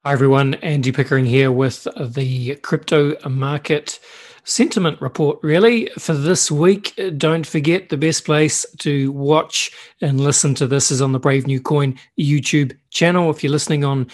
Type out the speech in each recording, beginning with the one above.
Hi everyone, Andy Pickering here with the crypto market sentiment report. Really, for this week, don't forget the best place to watch and listen to this is on the Brave New Coin YouTube channel. If you're listening on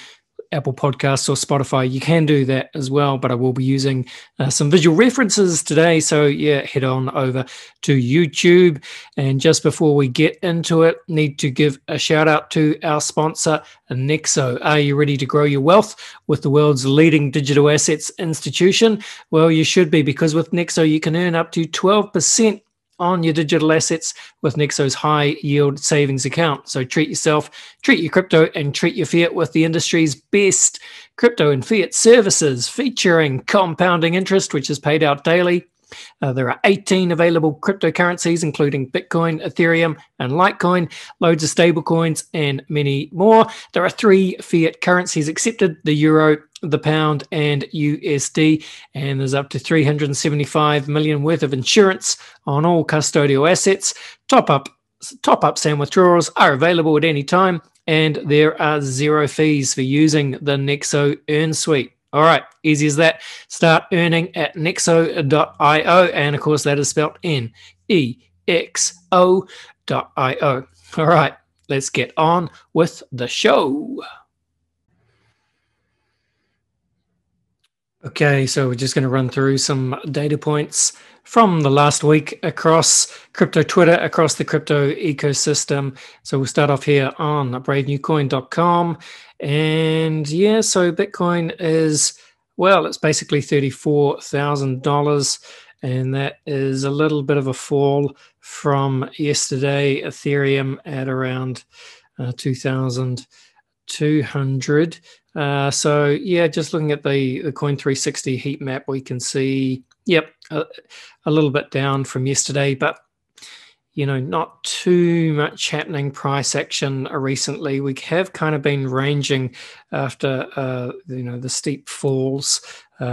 Apple Podcasts or Spotify, you can do that as well, but I will be using some visual references today. So yeah, head on over to YouTube. And just before we get into it, need to give a shout out to our sponsor, Nexo. Are you ready to grow your wealth with the world's leading digital assets institution? Well, you should be, because with Nexo, you can earn up to 12% on your digital assets with Nexo's high yield savings account. So treat yourself, treat your crypto, and treat your fiat with the industry's best crypto and fiat services, featuring compounding interest, which is paid out daily. There are 18 available cryptocurrencies, including Bitcoin, Ethereum, and Litecoin, loads of stable coins, and many more. There are 3 fiat currencies accepted: the euro, the pound, and USD, and there's up to 375 million worth of insurance on all custodial assets. Top-ups and withdrawals are available at any time, and there are 0 fees for using the Nexo Earn Suite. All right, easy as that. Start earning at nexo.io, and of course that is spelled Nexo.io. All right, let's get on with the show. Okay, so we're just going to run through some data points from the last week across crypto Twitter, across the crypto ecosystem. So we'll start off here on bravenewcoin.com. And yeah, so Bitcoin is, well, it's basically $34,000. And that is a little bit of a fall from yesterday. Ethereum at around 2,200. So yeah, just looking at the Coin360 heat map, we can see, yep, a little bit down from yesterday, but you know, not too much happening price action recently. We have kind of been ranging after the steep falls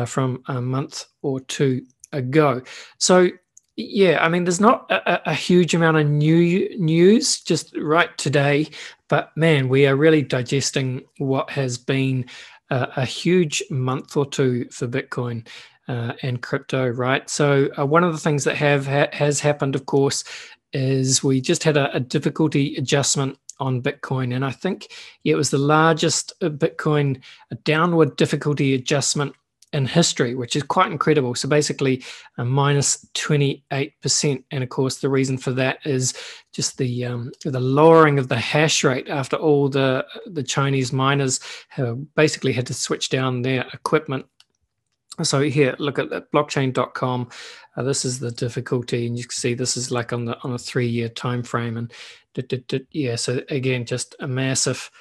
from a month or two ago. So yeah, I mean, there's not a huge amount of new news just right today, but man, we are really digesting what has been a huge month or two for Bitcoin and crypto, right? So one of the things that has happened, of course, is we just had a difficulty adjustment on Bitcoin, and I think it was the largest Bitcoin downward difficulty adjustment in history, which is quite incredible. So basically a minus 28%. And of course, the reason for that is just the lowering of the hash rate after all the Chinese miners have basically had to switch down their equipment. So here, look at that, blockchain.com. This is the difficulty, and you can see this is like on a 3-year time frame. And yeah, so again, just a massive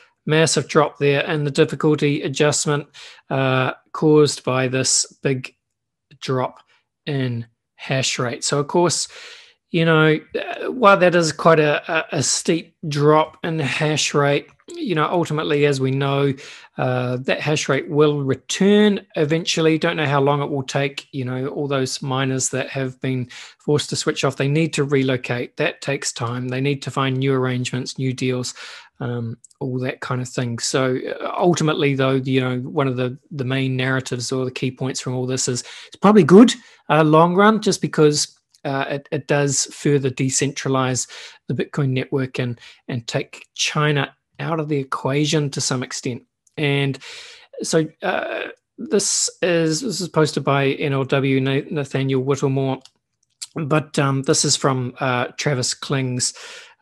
drop there, and the difficulty adjustment caused by this big drop in hash rate. So of course, you know, while that is quite a steep drop in hash rate, you know, ultimately, as we know, that hash rate will return eventually. Don't know how long it will take. You know, all those miners that have been forced to switch off, they need to relocate. That takes time. They need to find new arrangements, new deals, all that kind of thing. So ultimately, though, you know, one of the main narratives or the key points from all this is it's probably good long run, just because it does further decentralize the Bitcoin network and take China out of the equation to some extent. And so this is posted by NLW Nathaniel Whittlemore, but this is from Travis Kling's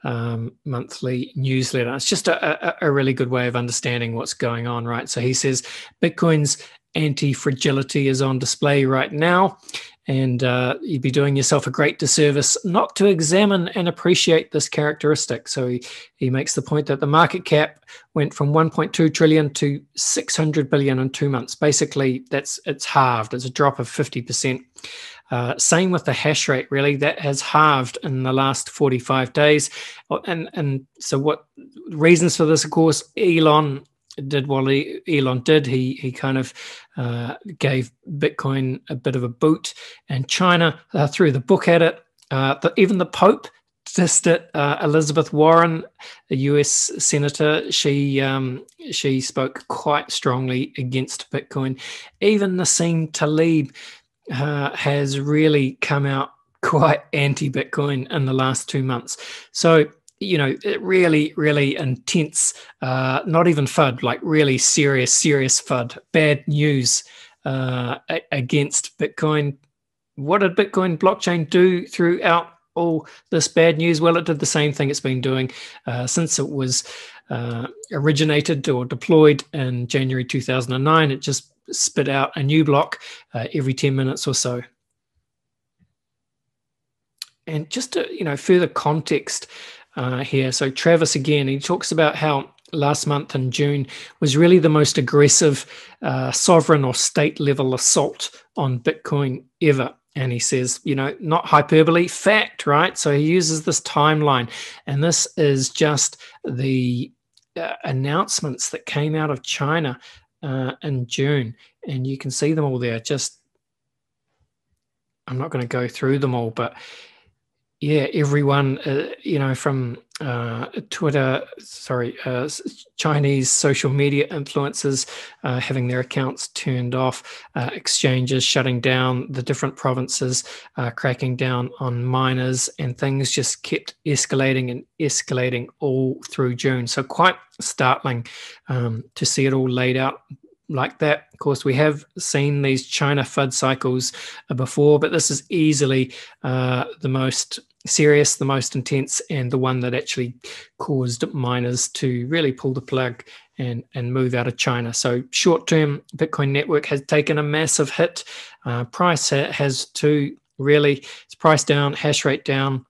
monthly newsletter. It's just a really good way of understanding what's going on, right? So he says Bitcoin's anti-fragility is on display right now, and you'd be doing yourself a great disservice not to examine and appreciate this characteristic. So he makes the point that the market cap went from 1.2 trillion to 600 billion in 2 months. Basically, it's halved. It's a drop of 50%. Same with the hash rate, really. That has halved in the last 45 days. And so what reasons for this, of course, Elon did what Elon did. He kind of gave Bitcoin a bit of a boot, and China threw the book at it. Even the Pope fastest it. Elizabeth Warren, a US senator, she spoke quite strongly against Bitcoin. Even Nassim Taleb has really come out quite anti-Bitcoin in the last 2 months. So, it really, really intense, not even FUD, like really serious FUD, bad news against Bitcoin. What did Bitcoin blockchain do throughout all this bad news? Well, it did the same thing it's been doing since it was originated or deployed in January 2009. It just spit out a new block every 10 minutes or so. And just to, further context here. So Travis, again, he talks about how last month in June was really the most aggressive sovereign or state level assault on Bitcoin ever. And he says, not hyperbole, fact, right? So he uses this timeline. And this is just the announcements that came out of China in June. And you can see them all there. I'm not going to go through them all, but yeah, everyone, from Twitter, Chinese social media influencers having their accounts turned off, exchanges shutting down, the different provinces cracking down on miners, and things just kept escalating and escalating all through June. So quite startling to see it all laid out like that. Of course, we have seen these China FUD cycles before, but this is easily the most serious, the most intense, and the one that actually caused miners to really pull the plug and move out of China. So short-term, Bitcoin network has taken a massive hit. Price has too, really. It's price down, hash rate down,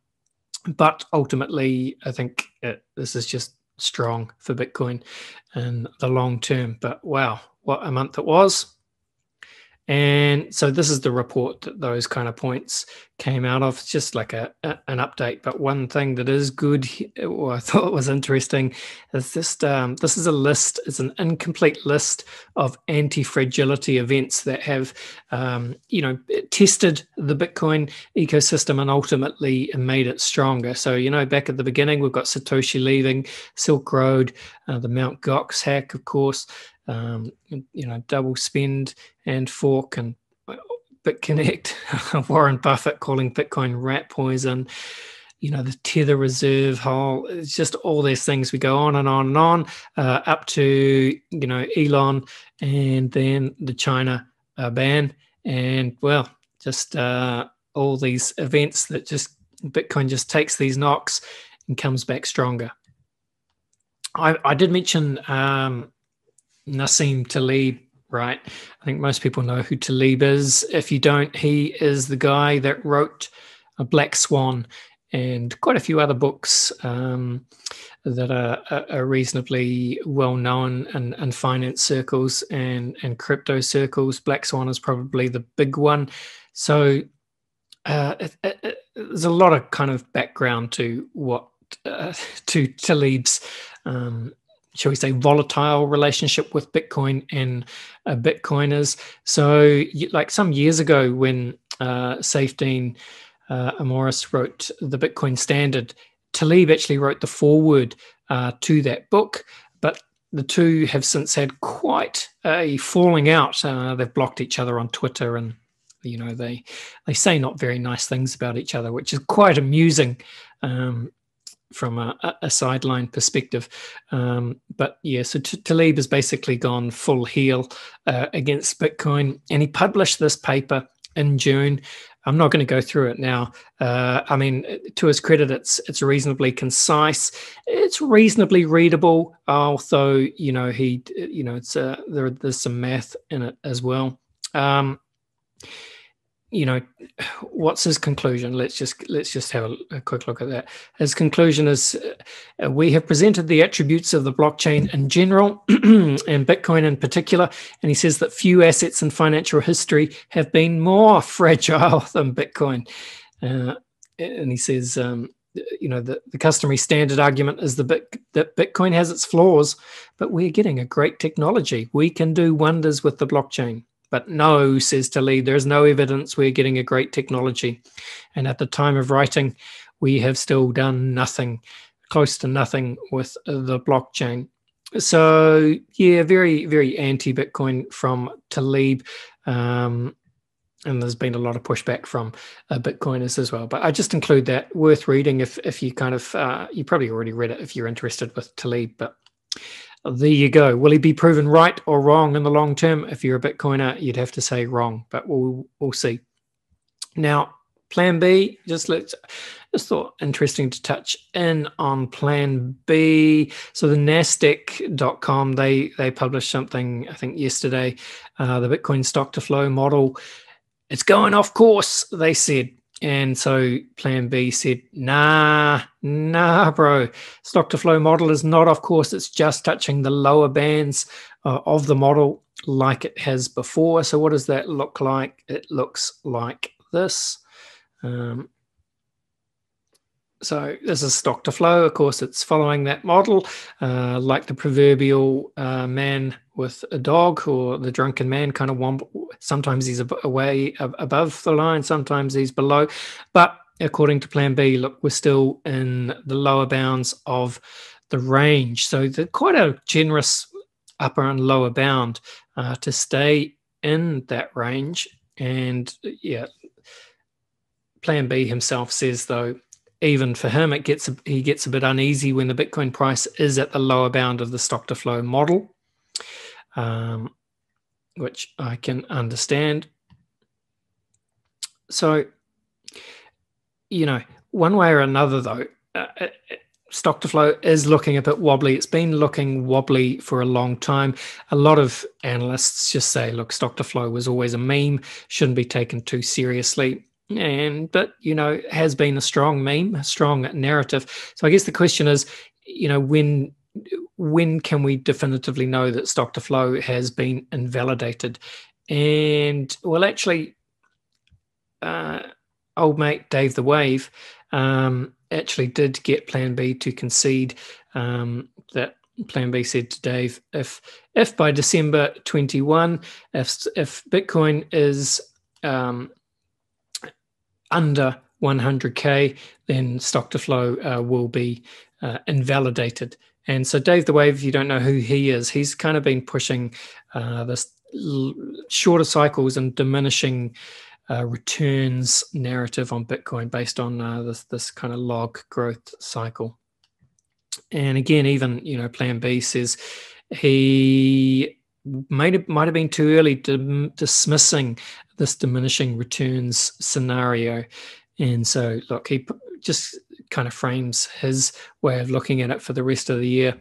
but ultimately, I think this is just strong for Bitcoin in the long term. But wow, what a month it was. And so this is the report that those kind of points came out of. It's just like an update. But one thing that is good, or I thought was interesting, is this is a list, it's an incomplete list of anti-fragility events that have, tested the Bitcoin ecosystem and ultimately made it stronger. So, back at the beginning, we've got Satoshi leaving, Silk Road, the Mt. Gox hack, of course, double spend and fork, and BitConnect, Warren Buffett calling Bitcoin rat poison, the Tether reserve hole. It's just all these things. We go on and on and on, up to, Elon, and then the China ban. And well, just all these events that just Bitcoin just takes these knocks and comes back stronger. I did mention Nassim Taleb, right? I think most people know who Taleb is. If you don't, he is the guy that wrote A Black Swan and quite a few other books that are reasonably well known in finance circles and crypto circles. Black Swan is probably the big one. So there's a lot of kind of background to what to Taleb's shall we say, volatile relationship with Bitcoin and Bitcoiners. So like some years ago when Safedine Amoris wrote the Bitcoin Standard, Taleb actually wrote the foreword to that book, but the two have since had quite a falling out. They've blocked each other on Twitter, and they say not very nice things about each other, which is quite amusing from a sideline perspective. But yeah, so Taleb has basically gone full heel against Bitcoin, and he published this paper in June. I'm not going to go through it now. I mean, to his credit, it's reasonably concise. It's reasonably readable, although there's some math in it as well. What's his conclusion? Let's just have a quick look at that. His conclusion is, we have presented the attributes of the blockchain in general and Bitcoin in particular, and he says that few assets in financial history have been more fragile than Bitcoin. And he says, the customary standard argument is that Bitcoin has its flaws, but we're getting a great technology. We can do wonders with the blockchain. But no, says Taleb, there is no evidence we're getting a great technology. And at the time of writing, we have still done nothing, close to nothing with the blockchain. So yeah, very, very anti-Bitcoin from Talib. And there's been a lot of pushback from Bitcoiners as well. But I just include that, worth reading if you kind of, you probably already read it if you're interested with Talib. But there you go. Will he be proven right or wrong in the long term? If you're a Bitcoiner, you'd have to say wrong, but we'll see. Now, Plan B, just thought interesting to touch in on Plan B. So the Nasdaq.com, they published something, I think, yesterday, the Bitcoin stock to flow model. It's going off course, they said. And so Plan B said, nah, bro. Stock to flow model is not off course. It's just touching the lower bands of the model like it has before. So what does that look like? It looks like this. So this is stock to flow. Of course, it's following that model, like the proverbial man with a dog, or the drunken man kind of sometimes he's away above the line, sometimes he's below. But according to Plan B, look, we're still in the lower bounds of the range. So quite a generous upper and lower bound to stay in that range. And yeah, Plan B himself says, though, even for him, he gets a bit uneasy when the Bitcoin price is at the lower bound of the stock to flow model, which I can understand. So, one way or another, though, stock to flow is looking a bit wobbly. It's been looking wobbly for a long time. A lot of analysts just say, look, stock to flow was always a meme, shouldn't be taken too seriously. But has been a strong meme, a strong narrative. So I guess the question is, when can we definitively know that stock to flow has been invalidated? And well, actually, old mate Dave the Wave actually did get Plan B to concede that. Plan B said to Dave, if by December 21, if Bitcoin is under 100K, then stock to flow will be invalidated. And so Dave the Wave, if you don't know who he is, he's kind of been pushing this shorter cycles and diminishing returns narrative on Bitcoin based on this kind of log growth cycle. And again, even Plan B says he might have been too early dismissing this diminishing returns scenario. And so, look, he just kind of frames his way of looking at it for the rest of the year.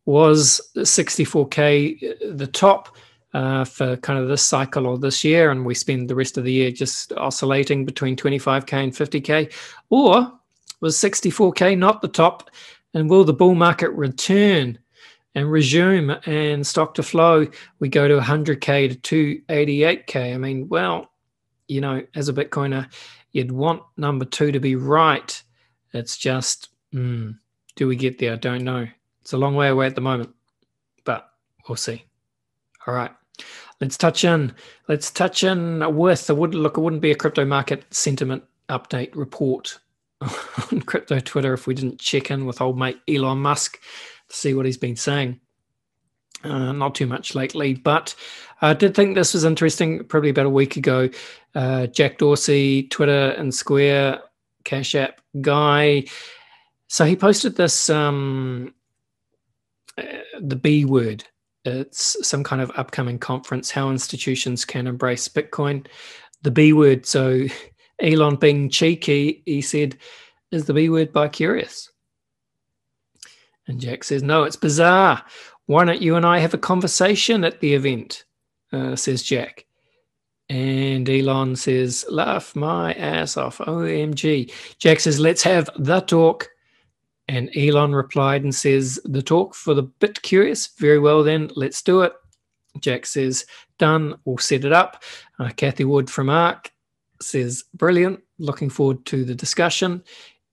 Was 64K the top for kind of this cycle or this year, and we spend the rest of the year just oscillating between 25K and 50K? Or was 64K not the top, and will the bull market return and resume, and stock to flow, we go to 100K to 288K? I mean, well, as a Bitcoiner, you'd want number two to be right. It's just, do we get there? I don't know. It's a long way away at the moment, but we'll see. All right, let's touch in with, it wouldn't be a crypto market sentiment update report on crypto Twitter if we didn't check in with old mate Elon Musk to see what he's been saying. Not too much lately, but I did think this was interesting probably about a week ago. Jack Dorsey, Twitter and Square, Cash App guy. So he posted this, the B word. It's some kind of upcoming conference, how institutions can embrace Bitcoin. The B word. So Elon being cheeky, he said, is the B word bi-curious? And Jack says, no, it's bizarre. Why don't you and I have a conversation at the event? Says Jack. And Elon says, laugh my ass off. OMG. Jack says, let's have the talk. And Elon replied and says, the talk for the bit curious. Very well then, let's do it. Jack says, done. We'll set it up. Kathy Wood from ARK says, brilliant. Looking forward to the discussion.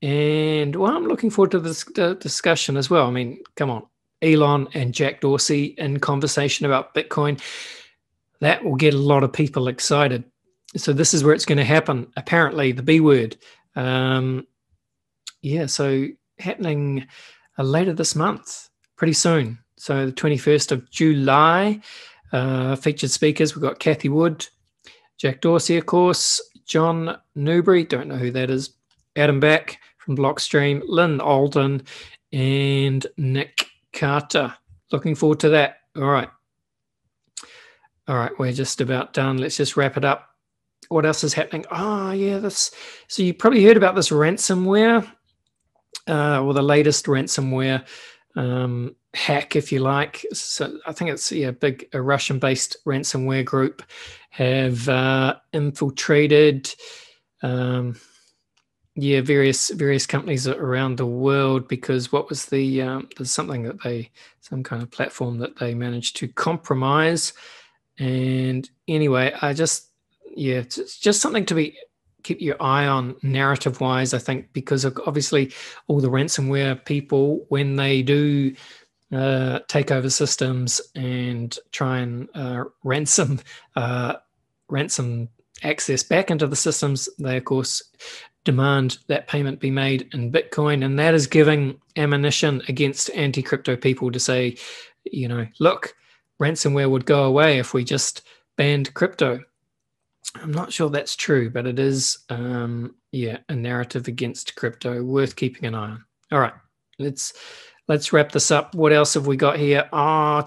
And well, I'm looking forward to this discussion as well. I mean, come on. Elon and Jack Dorsey in conversation about Bitcoin. That will get a lot of people excited. So this is where it's going to happen. Apparently, the B word. yeah, so happening later this month, pretty soon. So the 21st of July, featured speakers, we've got Kathy Wood, Jack Dorsey, of course, John Newbury, don't know who that is, Adam Back from Blockstream, Lynn Alden, and Nick Carter. Looking forward to that. All right, we're just about done. Let's just wrap it up. What else is happening? Oh, yeah, so you probably heard about this ransomware, or the latest ransomware hack, if you like. So I think it's a Russian-based ransomware group have infiltrated various companies around the world, because what was there's some kind of platform that they managed to compromise. And anyway, it's just something to keep your eye on narrative wise, I think, because obviously all the ransomware people, when they do take over systems and try and ransom access back into the systems, they of course demand that payment be made in Bitcoin, and that is giving ammunition against anti-crypto people to say, look, ransomware would go away if we just banned crypto. I'm not sure that's true, but it is a narrative against crypto worth keeping an eye on. All right, let's wrap this up. What else have we got here?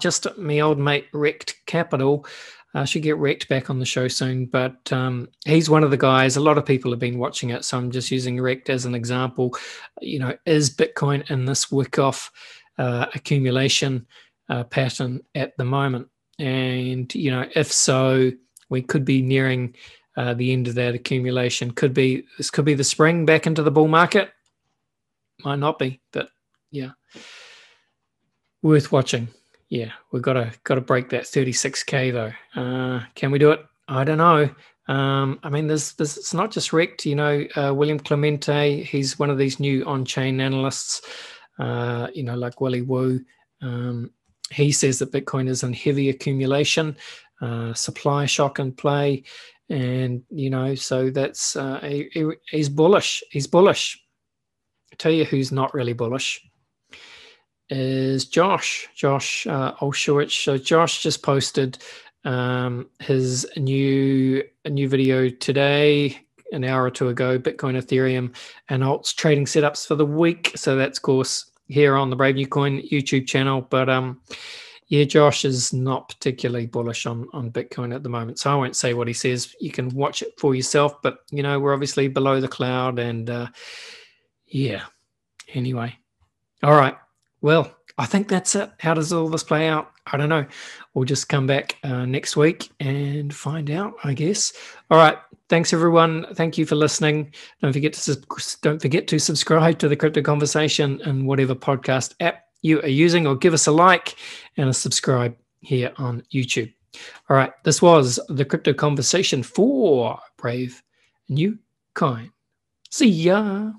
Just me old mate Rect Capital. I should get Rect back on the show soon, but he's one of the guys. A lot of people have been watching it, so I'm just using Rect as an example. Is Bitcoin in this wick-off accumulation pattern at the moment? And if so, we could be nearing the end of that accumulation. This could be the spring back into the bull market. Might not be, but yeah, worth watching. Yeah, we've got to break that 36K though. Can we do it? I don't know. I mean, there's it's not just Rect. William Clemente. He's one of these new on-chain analysts. Like Willy Woo. He says that Bitcoin is in heavy accumulation, supply shock in play, and so that's he's bullish. He's bullish. I tell you who's not really bullish is Josh Olszewicz. So Josh just posted his new video today, an hour or two ago, Bitcoin, Ethereum, and alts trading setups for the week. So that's, of course, here on the Brave New Coin YouTube channel. But Josh is not particularly bullish on Bitcoin at the moment. So I won't say what he says. You can watch it for yourself. But, we're obviously below the cloud. And, anyway. All right. Well, I think that's it. How does all this play out? I don't know. We'll just come back next week and find out, I guess. All right. Thanks, everyone. Thank you for listening. Don't forget to subscribe to the Crypto Conversation in whatever podcast app you are using, or give us a like and a subscribe here on YouTube. All right. This was the Crypto Conversation for Brave New Coin. See ya.